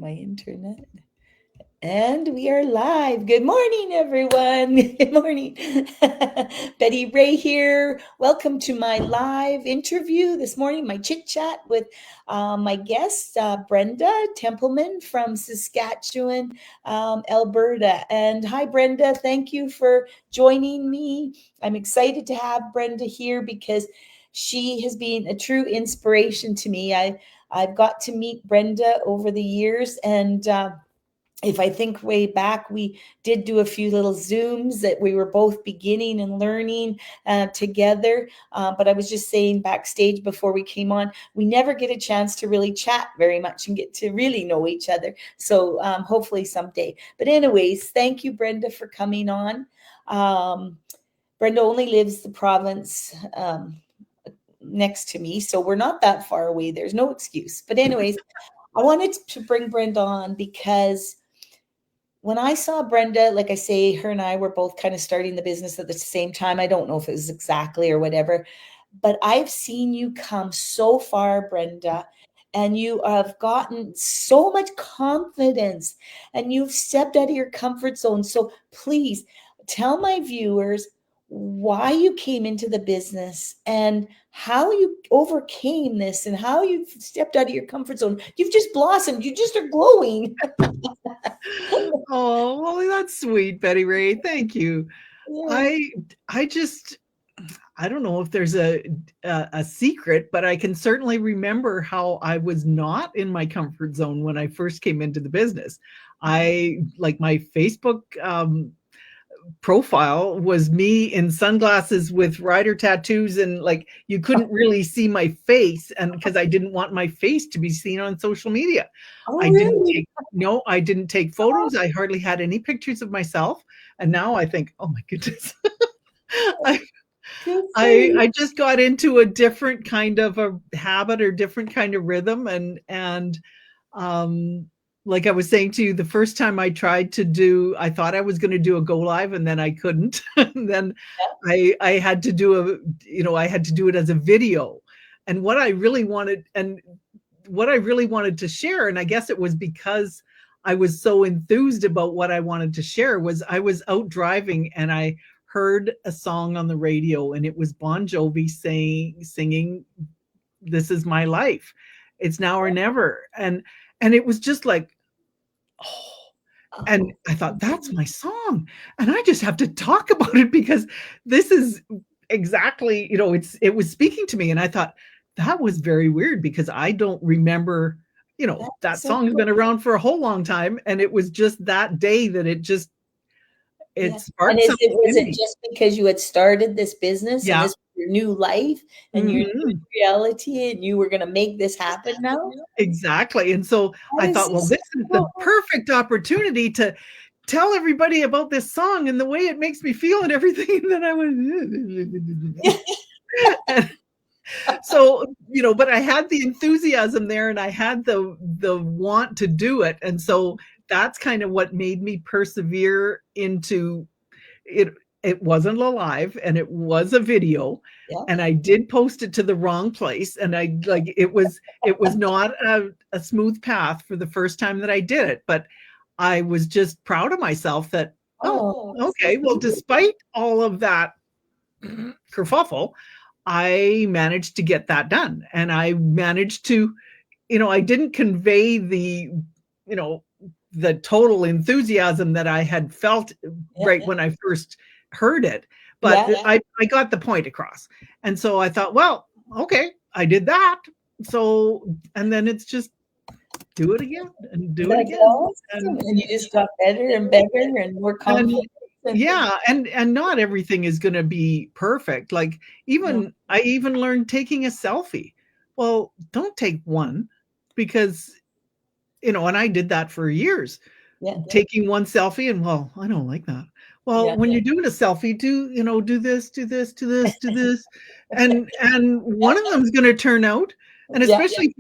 my internet. And we are live. Good morning, everyone. Good morning. Betty Ray here. Welcome to my live interview this morning, my chit chat with my guest, Brenda Templeman from Saskatchewan, Alberta. And hi, Brenda. Thank you for joining me. I'm excited to have Brenda here because she has been a true inspiration to me. I've got to meet Brenda over the years, and if I think way back, we did do a few little Zooms that we were both beginning and learning together. But I was just saying backstage before we came on, we never get a chance to really chat very much and get to really know each other. So hopefully someday. But anyways, thank you, Brenda, for coming on. Brenda only lives the province next to me, so we're not that far away. There's no excuse. But anyways, I wanted to bring Brenda on because when I saw Brenda, like I say, her and I were both kind of starting the business at the same time. I don't know if it was exactly or whatever, but I've seen you come so far, Brenda, and you have gotten so much confidence and you've stepped out of your comfort zone. So please tell my viewers why you came into the business and how you overcame this and how you stepped out of your comfort zone. You've just blossomed. You just are glowing. Oh, well, that's sweet, Betty Ray. Thank you. Yeah. I just I don't know if there's a secret, but I can certainly remember how I was not in my comfort zone when I first came into the business. I like my Facebook profile was me in sunglasses with rider tattoos, and like you couldn't really see my face, and because I didn't want my face to be seen on social media. Oh, I didn't really? take no, I didn't take photos. I hardly had any pictures of myself. And now I think, oh my goodness. I Good for I you. just got into a different kind of a habit or different kind of rhythm, and um like I was saying to you, the first time I tried to do, I thought I was going to do a go live, and then I couldn't. And then I had to do I had to do it as a video. And what I really wanted to share, and I guess it was because I was so enthused about what I wanted to share, was I was out driving and I heard a song on the radio, and it was Bon Jovi singing "This Is My Life. It's Now or Never." And it was just like, oh, and Oh, I thought, that's my song. And I just have to talk about it because this is exactly, it was speaking to me. And I thought, that was very weird because I don't remember, that's that so song's cool. been around for a whole long time. And it was just that day that it Yeah. And sparked something was in it me. just because you had started this business and Yeah. this was your new life and your new Mhm. reality and you were going to make this happen now? Exactly. And so I That is thought, well, just this so is the cool. perfect opportunity to tell everybody about this song and the way it makes me feel and everything. And then I went, and so, but I had the enthusiasm there, and I had the want to do it. And so that's kind of what made me persevere into it. It wasn't a live, and it was a video, Yeah. and I did post it to the wrong place, and I like it was not a smooth path for the first time that I did it, but I was just proud of myself that, oh, Oh, so okay, well, cool. despite all of that kerfuffle, I managed to get that done. And I managed to, I didn't convey you know, the total enthusiasm that I had felt Yeah. right when I first heard it, but Yeah. I got the point across. And so I thought, well, okay, I did that. So, and then it's just do it again and do it That's again. awesome. And And you just got better and better and more and confident. yeah, and not everything is going to be perfect. Like No. I even learned taking a selfie. Well, don't take one, because and I did that for years, Yeah. taking one selfie, and well, I don't like that. Well, Yeah. when you're doing a selfie, do this, do this, do this, do this, and one of them is going to turn out. And Yeah. especially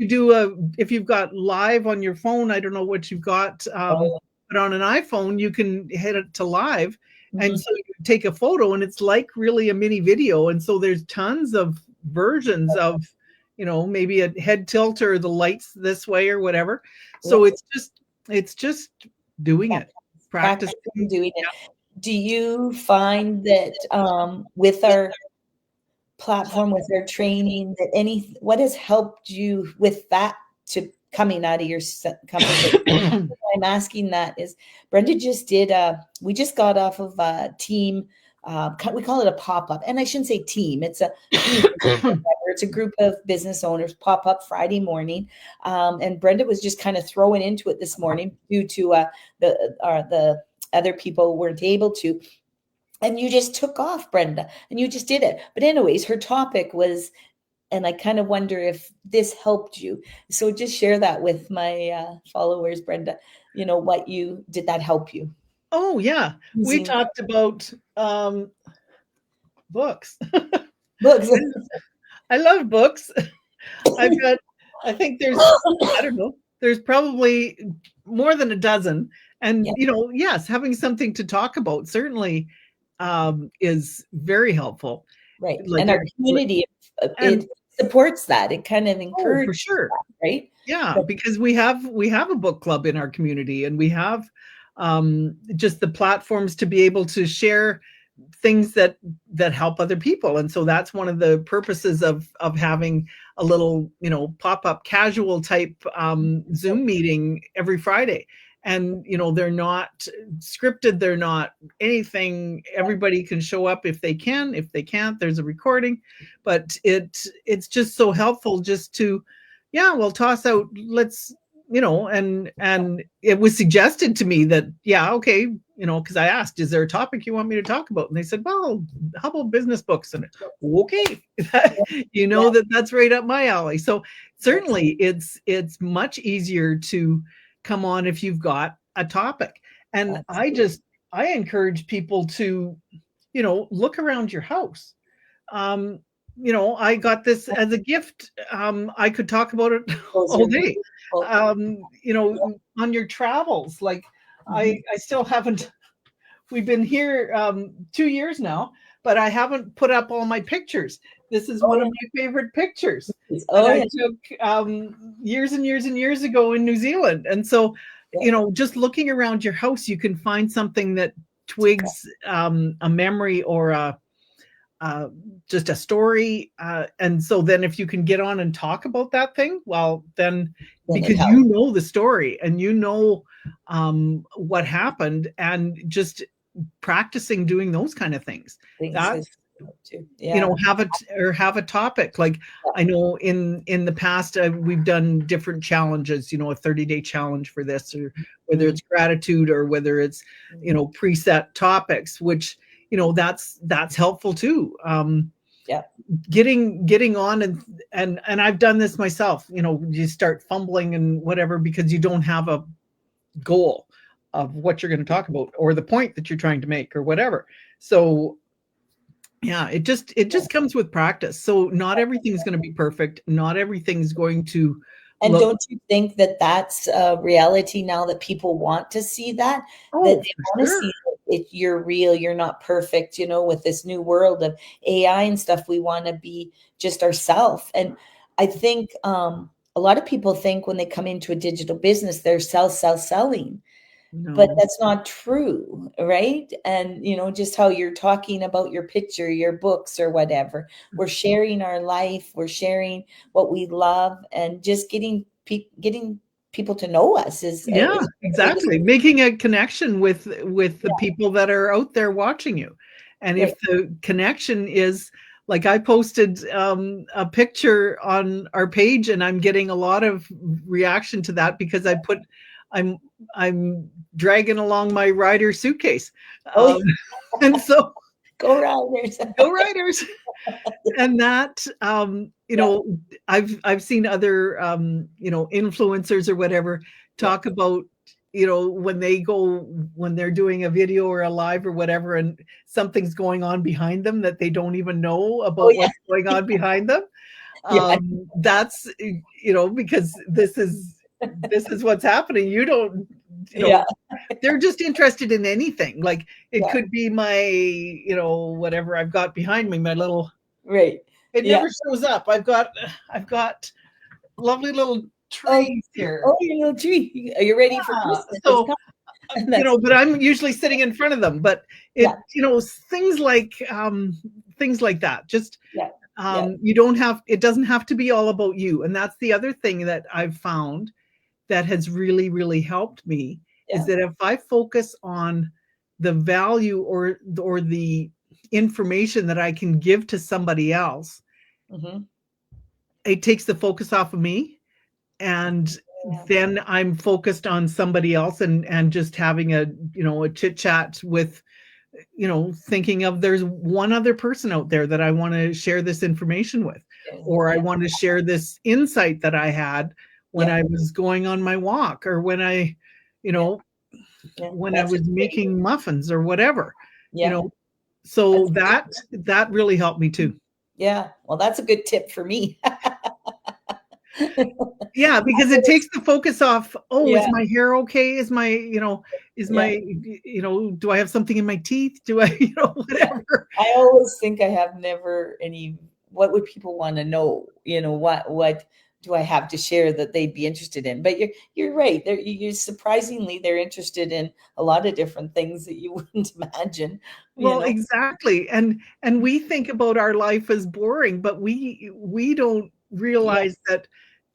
if you've got live on your phone, I don't know what you've got, Oh, but on an iPhone you can hit it to live, and mhm. so you take a photo, and it's like really a mini video. And so there's tons of versions of, maybe a head tilt or the lights this way or whatever. Yeah. So it's just It's just doing it, Practicing practicing. doing it. Do you find that with our platform, with our training, that what has helped you with that to coming out of your comfort zone? I'm asking that is Brenda just did we just got off of a team, we call it a pop-up, and I shouldn't say team, it's a it's a group of business owners pop-up Friday morning, and Brenda was just kind of throwing into it this morning due to the other people weren't able to, and you just took off, Brenda, and you just did it. But anyways, her topic was, and I kind of wonder if this helped you. So just share that with my followers, Brenda. What you did that help you? Oh yeah, we Using talked about books. books. I love books. I've got, I think I don't know, there's probably more than a dozen. And, Yeah, yes, having something to talk about certainly is very helpful. right. Like, And our community, and it supports that. It kind of oh, encourages for sure. that, right? Yeah, But because we have a book club in our community, and we have just the platforms to be able to share things that help other people. And so that's one of the purposes of having a little, pop-up casual type Zoom meeting every Friday. And they're not scripted, they're not anything. Everybody can show up if they can. If they can't, there's a recording. But it's just so helpful just to, yeah, we'll toss out, let's, and it was suggested to me that, yeah, okay, because I asked, is there a topic you want me to talk about? And they said, well, how about business books? And okay, yeah, that's right up my alley. So that's certainly it's much easier to come on if you've got a topic. And that's I encourage people to, look around your house. Um, I got this as a gift. I could talk about it those all are day. beautiful. On your travels, like Mhm. I still haven't. We've been here 2 years now, but I haven't put up all my pictures. This is Oh one of yeah. my favorite pictures that Oh I yeah. took years and years and years ago in New Zealand. And so, Yeah. just looking around your house, you can find something that twigs a memory or uh, just a story. And so then if you can get on and talk about that thing, well, then Then it because helps. the story and what happened, and just practicing doing those kind of things. Things is That's, too. Yeah. have a topic. Like I know in the past we've done different challenges, a 30-day challenge for this, or whether Mm, it's gratitude, or whether it's mm. preset topics, which that's helpful too. Yeah. Getting on, and I've done this myself. You start fumbling and whatever because you don't have a goal of what you're going to talk about or the point that you're trying to make or whatever. So yeah, it just comes with practice. So not everything's going to be perfect. Not everything's going to And look. don't you think that that's a reality now, that people want to see that Oh, they for want to sure. see it, you're real, you're not perfect, with this new world of AI and stuff, we want to be just ourselves. And I think a lot of people think when they come into a digital business, they're selling. But No. that's not true, right? And just how you're talking about your picture, your books or whatever. We're sharing our life, we're sharing what we love, and just getting people to know us Yeah, is the biggest. exactly. Making a connection with the people that are out there watching you. And Right. if the connection is like, I posted a picture on our page, and I'm getting a lot of reaction to that because I'm I'm dragging along my rider suitcase. Oh, Um, and so go Riders. go riders. And that Yeah, I've seen other influencers or whatever yeah. talk about when they're doing a video or a live or whatever, and something's going on behind them that they don't even know Oh, about yeah. what's going on behind them. Yeah, That's because this is what's happening. You don't, yeah, they're just interested in anything. Like it yeah. could be my, whatever I've got behind me, my little, Right. it Yeah. never shows up. I've got lovely little Oh, trees here. oh, your little tree. Are you ready for Yeah. Christmas? It's So, coming. That's but I'm usually sitting in front of them. But yeah, things like that. Just yeah, yeah, you don't have. It doesn't have to be all about you. And that's the other thing that I've found that has really, really helped me is yeah. that if I focus on the value or the information that I can give to somebody else, Hmm. it takes the focus off of me, and Yeah, then I'm focused on somebody else and just having a chit chat with, thinking of there's one other person out there that I want to share this information with, or I yeah, want to share this insight that I had when yeah, I was going on my walk, or you yeah, know, yeah. when I That's was great. making muffins or whatever, you Yeah, know. So that's that really helped me too. yeah. Well, that's a good tip for me. Yeah, because it takes the focus off, oh, is Yeah, my hair okay? Is yeah. my, do I have something in my teeth? Do I, whatever. I always think I have never any. What would people want to know? What do I have to share that they'd be interested in? But you're right. They're interested in a lot of different things that you wouldn't imagine. You Well, know. exactly. And we think about our life as boring, but we don't Yeah. realize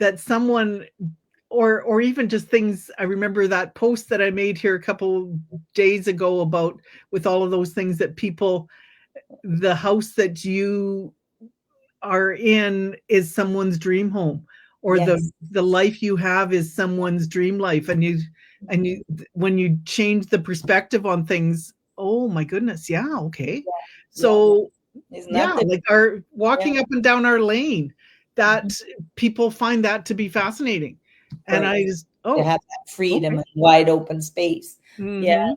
that someone, or even just things. I remember that post that I made here a couple days ago about, with all of those things that people, the house that you are in is someone's dream home, or the Yes. the life you have is someone's dream life, and Mhm. you when you change the perspective on things, oh my goodness, yeah, okay. Yeah. So Isn't yeah, that the like our yeah, walking up and down our lane, mhm, that people find that to be fascinating, and right. I just, To oh, have that freedom okay. and wide open space. Yeah, Hmm. yeah,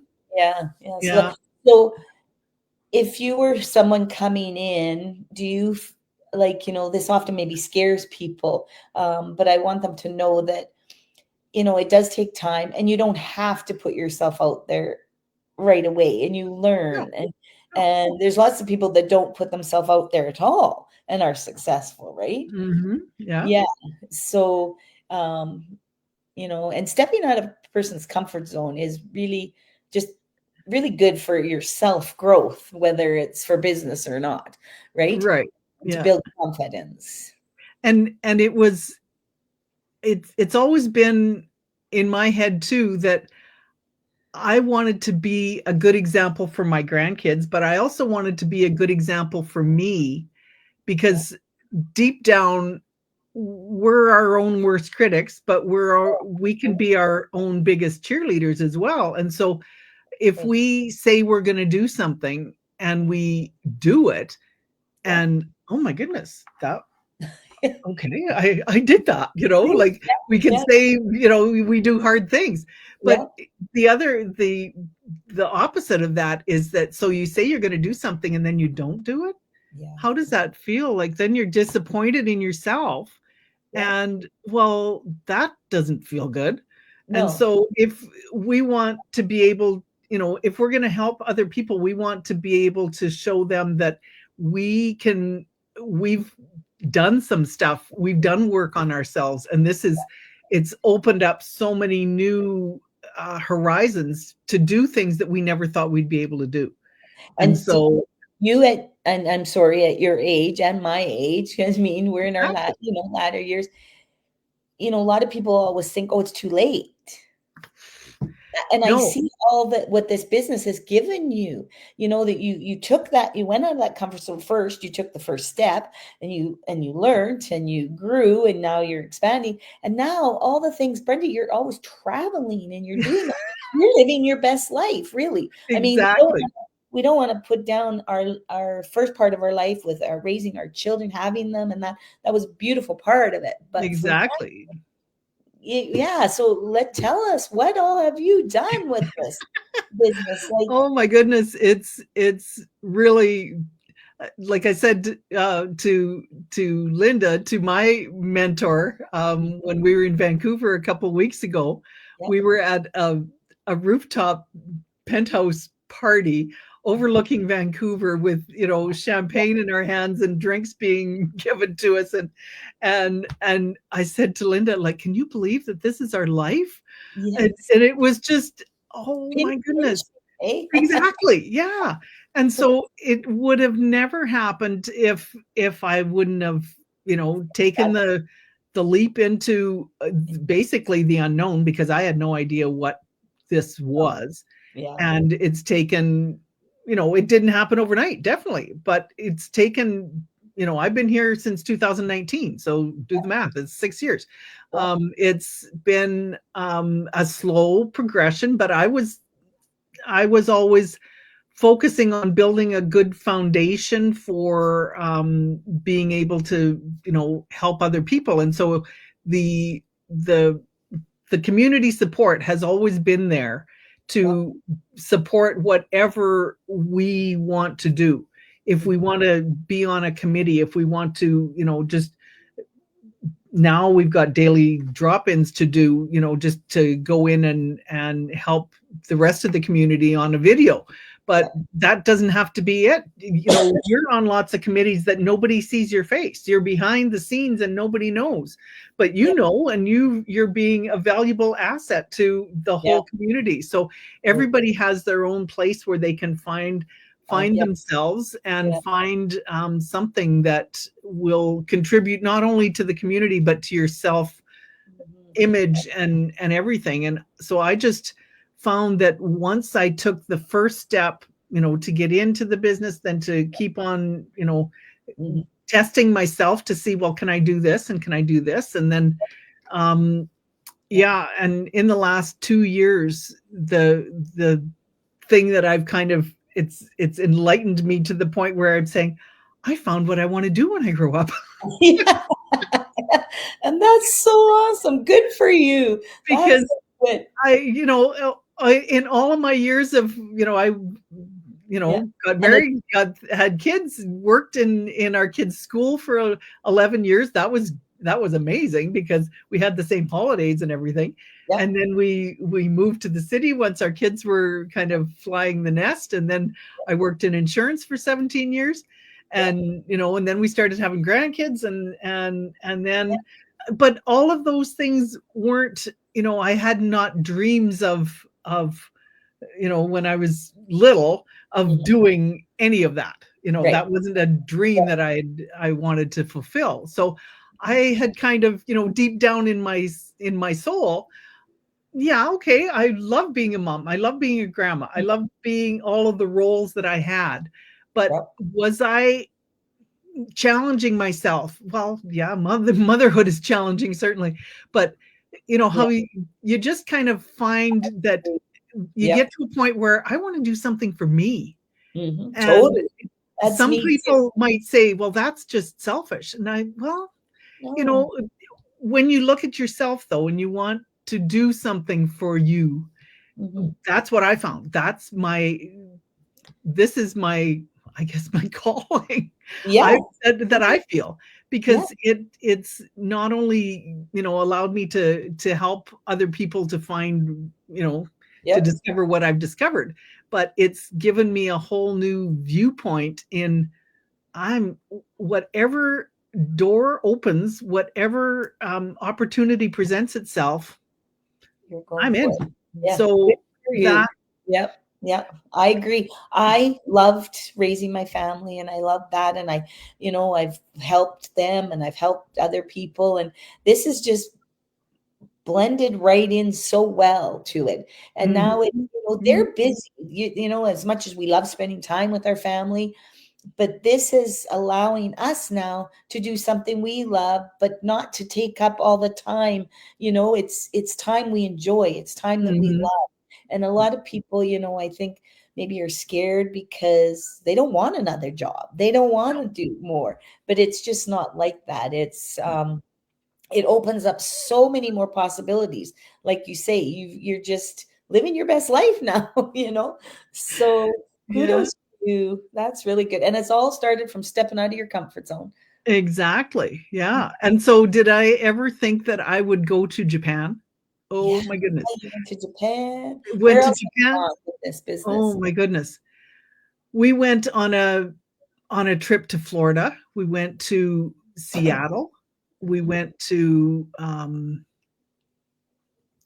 yeah. Yeah. So if you were someone coming in, do you like, this often maybe scares people, but I want them to know that, it does take time and you don't have to put yourself out there right away, and you No, learn, and no. there's lots of people that don't put themselves out there at all and are successful, right? Hmm. Yeah. Yeah. So, and stepping out of a person's comfort zone is really just really good for your self growth, whether it's for business or not, right? Right. To Yeah. build confidence. And it's always been in my head too that I wanted to be a good example for my grandkids, but I also wanted to be a good example for me, Yeah. because deep down we're our own worst critics, but we can be our own biggest cheerleaders as well. And so if Right. we say we're going to do something and we do it, Yeah. and oh my goodness, that okay, I did that, like we can Yeah. say, we do hard things, Yeah. but the opposite of that is that, so you say you're going to do something and then you don't do it. Yeah. How does that feel? Like, then you're disappointed in yourself, Yeah. and well, that doesn't feel good. And No. so if we want to be able, if we're going to help other people, we want to be able to show them that we've done some stuff, we've done work on ourselves, and it's opened up so many new horizons to do things that we never thought we'd be able to do. And And so so you and I'm sorry, at your age and my age, because I mean we're in our exactly. latter years. A lot of people always think, oh, it's too late. And I No, see all that what this business has given you, that you took that, you went out of that comfort zone first, you took the first step, and you learned and you grew, and now you're expanding. And now all the things, Brenda, you're always traveling and you're doing that. You're living your best life, really. I mean, exactly. we don't want to put down our first part of our life with our raising our children, having them, and that was a beautiful part of it. But for Exactly. yeah, so tell us, what all have you done with this business? Like, Oh my goodness, it's really, like I said, to Linda, to my mentor, when we were in Vancouver a couple weeks ago, yeah, we were at a rooftop penthouse party overlooking Vancouver with, champagne in our hands and drinks being given to us. And I said to Linda, like, can you believe that this is our life? And, Yes. and it was just, oh my Pinch, goodness. eh? Exactly. Yeah. And so it would have never happened if I wouldn't have, taken the leap into basically the unknown, because I had no idea what this was. Yeah. And it's taken, it didn't happen overnight, definitely, but it's taken, I've been here since 2019. So do the math, it's 6 years. Yeah. It's been a slow progression, but I was always focusing on building a good foundation for being able to, help other people. And so the the the community support has always been there Yeah. to support whatever we want to do. If we want to be on a committee, if we want to, just now we've got daily drop-ins to do, just to go in and help the rest of the community on a video. But that doesn't have to be it. You're on lots of committees that nobody sees your face. You're behind the scenes and nobody knows, but Yeah. and you're being a valuable asset to the Yeah. whole community. So everybody has their own place where they can find Yeah. themselves and Yeah. find something that will contribute not only to the community but to your self image and everything. And so I just found that once I took the first step, to get into the business, then to keep on, Mhm. testing myself to see, well, can I do this and can I do this? And then yeah, and in the last 2 years, the thing that I've kind of, it's enlightened me to the point where I'm saying, I found what I want to do when I grow up. Yeah. And that's so awesome. Good for you. That's Because so good. in all of my years of, I Yeah. got And it, married, had kids, worked in our kids' school for 11 years. That was amazing because we had the same holidays and everything. yeah. And then we moved to the city once our kids were kind of flying the nest. And then I worked in insurance for 17 years. Yeah. And then we started having grandkids and then, but all of those things weren't, I had not dreams of when I was little of Mhm. doing any of that. Right. That wasn't a dream that I wanted to fulfill. So I had kind of, deep down in my soul, yeah, okay, I love being a mom. I love being a grandma. I love being all of the roles that I had. But Yep. was I challenging myself? Well, yeah, motherhood is challenging, certainly. But Yeah. how you just kind of find that you Yep. get to a point where I want to do something for me. And Totally. That's some me too. people might say, well, that's just selfish. And you No. know, when you look at yourself though, and you want to do something for you, Mhm. that's what I found. This is my, I guess, my calling. Yeah. I said that I feel, Yeah. because it's not only, allowed me to help other people to find, to Yep. discover what I've discovered, but it's given me a whole new viewpoint in I'm whatever door opens, whatever opportunity presents itself, You're going I'm for in. it. Yeah. Good So for you. that Yep. Yep. I agree. I loved raising my family and I love that. And I've helped them and I've helped other people. And this is just blended right in so well to it. And mhm, now mhm, they're busy. As much as we love spending time with our family, but this is allowing us now to do something we love, but not to take up all the time. It's time we enjoy. It's time that we mhm, love. And a lot of people, I think maybe are scared because they don't want another job. They don't want to do more, but it's just not like that. It opens up so many more possibilities. Like you say, you're just living your best life now, So yeah. kudos to you. That's really good. And it's all started from stepping out of your comfort zone. Exactly, yeah, and so did I ever think that I would go to Japan? Oh Yeah. my goodness. You went to Japan. Went Where to else have you Japan. gone with this Oh business? my goodness. We went on a trip to Florida. We went to Seattle. We went to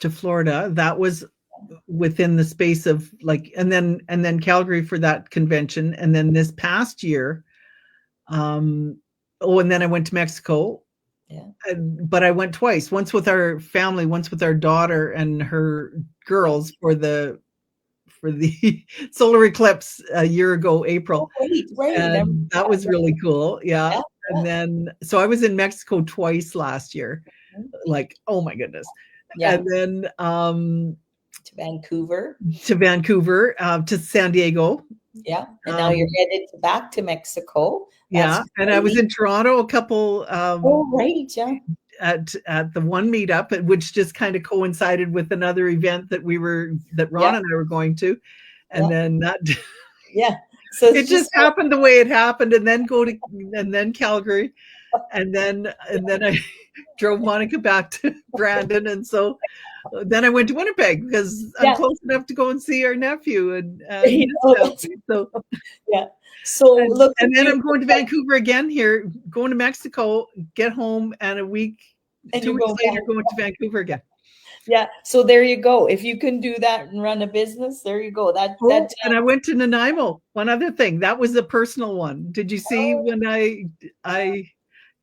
Florida. That was within the space of like, and then Calgary for that convention. And then this past year, oh, and then I went to Mexico. Yeah. But I went twice, once with our family, once with our daughter and her girls for the solar eclipse a year ago, Oh, April. right, right. And that was really cool. Yeah. Yeah, And yeah. then, so I was in Mexico twice last year. Mhm. Like, oh my goodness. Yeah, And then to Vancouver. to Vancouver, to San Diego. Yeah, and now you're Um, headed back to Mexico. That's yeah. And I was great. in Toronto a couple Oh, right, yeah. at the one meetup, which just kind of coincided with another event that Yeah, Ron and I were going to. And yeah, then that yeah. So it it's just just happened the way it happened, and then Calgary, and then I drove Monica back to Brandon, and so then I went to Winnipeg because I'm yeah, close enough to go and see our nephew and you his know, that's family. So yeah. So look at and then you, I'm going to Vancouver again here, going to Mexico, get home, and a week, and two you weeks go later, back. going to Vancouver again. Yeah. So there you go. If you can do that and run a business, there you go. That Oh, and I went to Nanaimo. One other thing, that was a personal one. Did you see oh, when I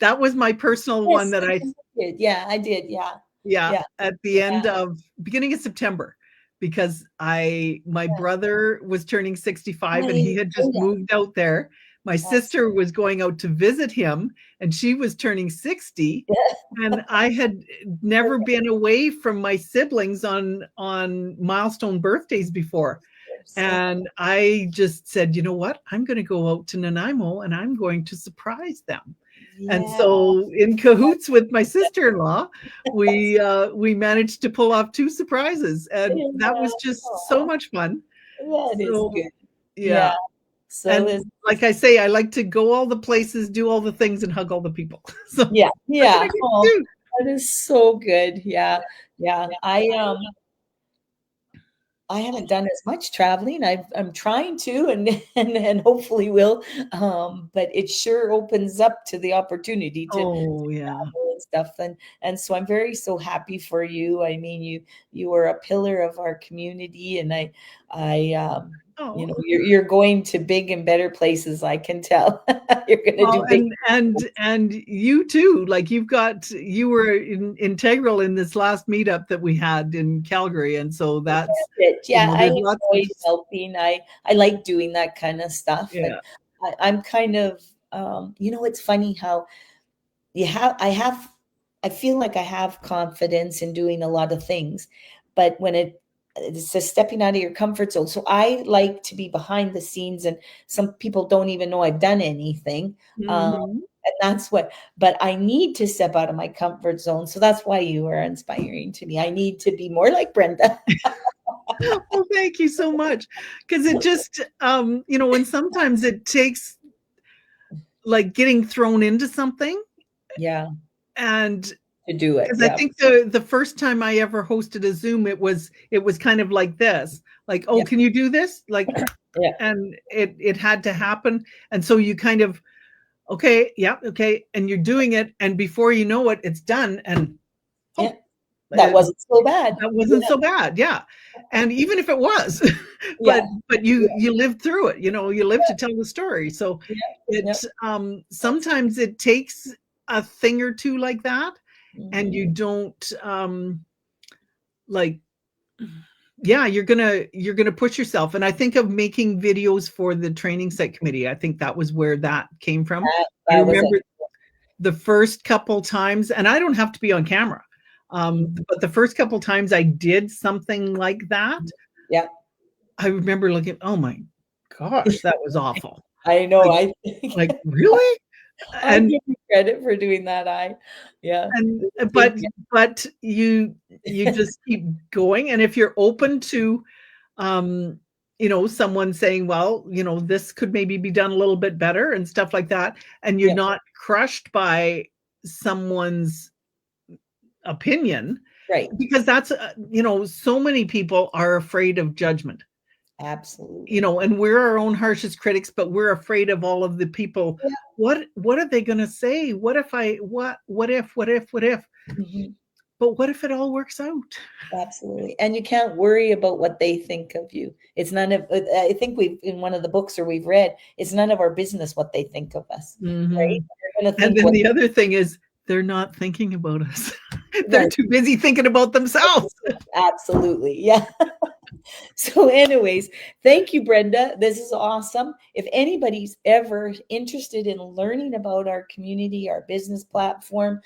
that was my personal one yes, that I yes, I did. Yeah, I did. Yeah, yeah, yeah, at the yeah, end of beginning of September, because my yeah. brother was turning 65 and he Right. had Oh, just yeah. moved out there. My That's sister was going out to visit him and she was turning 60, yeah. and I had never Perfect. been away from my siblings on milestone birthdays before. Yeah. And I just said, you know what? I'm going to go out to Nanaimo and I'm going to surprise them. And Yeah. so, in cahoots with my sister-in-law, we managed to pull off two surprises, and that Yeah. was just so Aw, much fun. that is So, good. Yeah. yeah, So and this like I say, I like to go all the places, do all the things, and hug all the people. So yeah, that's what I yeah. get Oh, to do. that is so good. Yeah. Yeah. I haven't done as much traveling. I'm trying to, and and hopefully will. But it sure opens up to the opportunity to Oh yeah. and stuff. And so I'm very so happy for you. I mean, you are a pillar of our community, and I you know Oh. you're going to big and better places. I can tell you're going to Well, do big. and you too, like you were integral in this last meetup that we had in Calgary, and so that's It. you Yeah, know I there's lots of enjoy helping. I like doing that kind of stuff, and yeah. I'm kind of it's funny how you have I feel like I have confidence in doing a lot of things, but when it's just stepping out of your comfort zone. So I like to be behind the scenes, and some people don't even know I've done anything. Mhm. And that's what, but I need to step out of my comfort zone. So that's why you are inspiring to me. I need to be more like Brenda. Well, thank you so much, because it just and sometimes it takes like getting thrown into something, Yeah, and to do it. because I Yeah, think the first time I ever hosted a Zoom, it was kind of like this, like, oh, yeah, can you do this? Like, yeah, and it had to happen, and so you kind of okay, yeah, okay, and you're doing it, and before you know it, it's done, and yeah. oh, That uh, wasn't so bad. that Yeah, wasn't so bad, yeah. And even if it was, yeah, but you lived through it, you lived to tell the story. So yeah, yeah. it That's sometimes it takes a thing or two like that, and mhm. you don't like yeah, you're gonna push yourself. And I think of making videos for the training set committee. I think that was where that came from. I That was it. remember the first couple times, and I don't have to be on camera, Mhm. but the first couple times I did something like that, Yeah. I remember looking, oh my gosh, that was awful. I know, Like, I think really? I'll And give you credit for doing that, yeah. and Big but you just keep going, and if you're open to um someone saying, well, this could maybe be done a little bit better and stuff like that, and you're yeah, not crushed by someone's opinion, Right. because that's, so many people are afraid of judgment, Absolutely. and we're our own harshest critics, but we're afraid of all of the people. Yeah. What are they going to say? What if I, what if, Mhm. but what if it all works out? Absolutely. And you can't worry about what they think of you. It's none of, I think we've, in one of the books or we've read, it's none of our business what they think of us, right? Mhm. They're going to And think then what, the other thing is they're not thinking about us. They're right. too busy thinking about themselves. Absolutely. Yeah. So, anyways, thank you, Brenda. This is awesome. If anybody's ever interested in learning about our community, our business platform,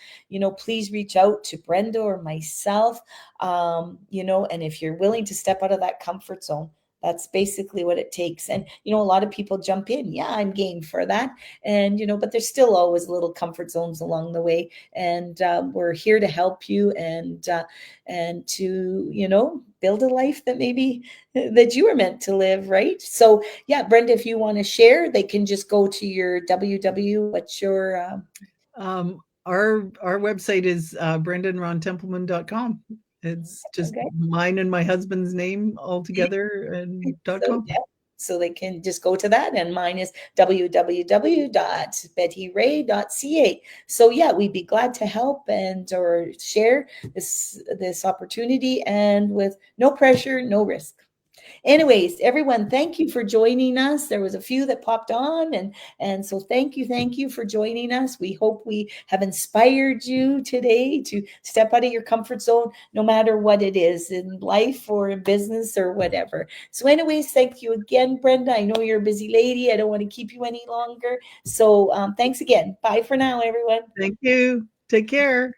please reach out to Brenda or myself. And if you're willing to step out of that comfort zone, that's basically what it takes. And, a lot of people jump in. Yeah, I'm game for that. And, but there's still always little comfort zones along the way. And we're here to help you and to, build a life that maybe that you were meant to live, right? So, yeah, Brenda, if you want to share, they can just go to your www. What's your Our website is brendanrontempleman.com. It's just okay? mine and my husband's name all together and So, .com. yeah, so they can just go to that. And mine is www.bettyray.ca. So, yeah, we'd be glad to help and or share this opportunity, and with no pressure, no risk. Anyways, everyone, thank you for joining us. There was a few that popped on, and so thank you for joining us. We hope we have inspired you today to step out of your comfort zone, no matter what it is in life or in business or whatever. So, anyways, thank you again, Brenda. I know you're a busy lady. I don't want to keep you any longer. So, thanks again. Bye for now, everyone. Thank you. Take care.